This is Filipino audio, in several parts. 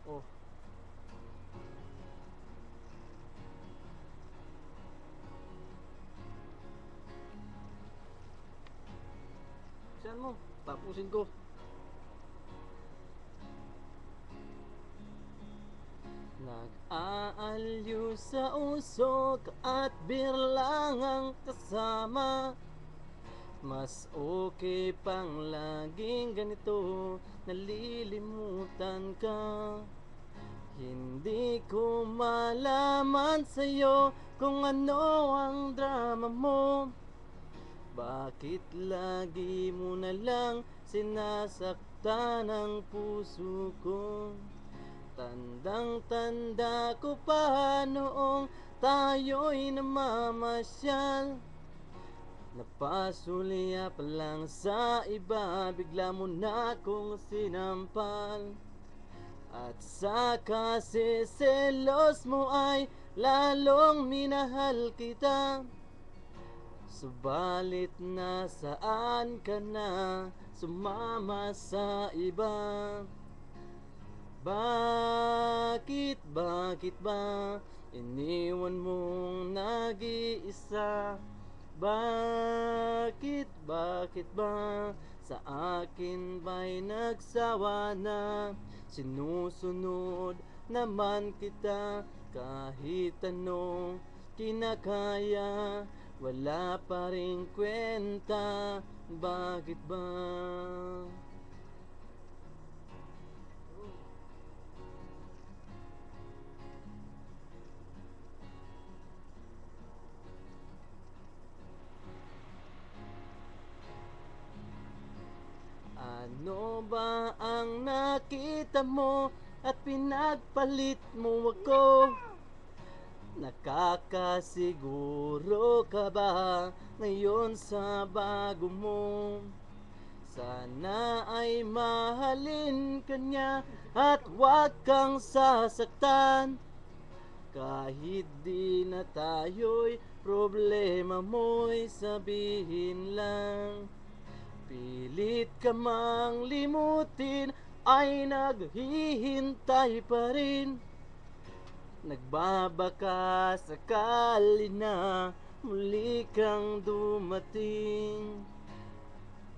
Oh, saan mo? Tapusin ko. Nag-aalyo sa usok at birlangang kasama. Mas okay pang laging ganito, nalilimutan ka. Hindi ko malaman sa'yo kung ano ang drama mo. Bakit lagi mo na lang sinasaktan ang puso ko? Tandang-tanda ko pa noong tayo'y namamasyal. Napasulya pa lang sa iba, bigla mo na akong sinampal. At sa kasiselos mo ay lalong minahal kita. Subalit nasaan ka na, sumama sa iba? Bakit ba iniwan mong nag-iisa? Bakit ba sa akin ba'y nagsawa na? Sinusunod naman kita kahit anong kinakaya. Wala pa rin kwenta, bakit ba? Ano ba ang nakita mo at pinagpalit mo ako? Nakakasiguro ka ba ngayon sa bago mo? Sana ay mahalin ka niya at huwag kang sasaktan. Kahit di na tayo'y problema mo'y sabihin lang. Pilit ka mang limutin ay naghihintay pa rin. Nagbabaka sakali na muli kang dumating.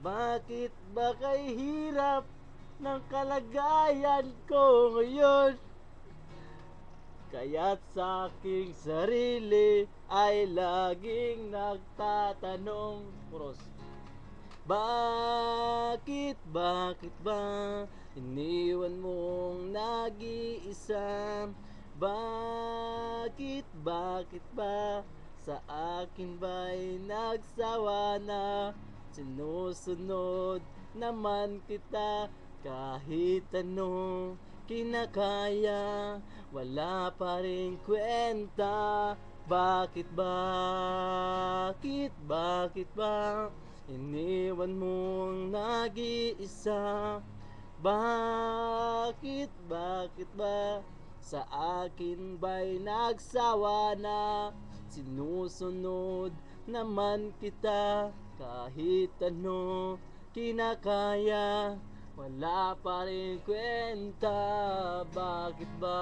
Bakit ba kay hirap ng kalagayan ko ngayon? Kaya't sa aking sarili ay laging nagtatanong. Puros. Bakit ba iniwan mong nag-iisa? Bakit ba sa akin ba'y nagsawa na? Sinusunod naman kita kahit ano kinakaya. Wala pa rin kwenta. Bakit ba iniwan mong nag-iisa? Bakit ba sa akin ba'y nagsawa na? Sinusunod naman kita kahit ano kinakaya. Wala pa rin kwenta, bakit ba?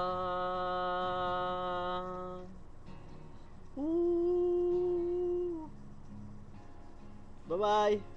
Ooh. Bye-bye.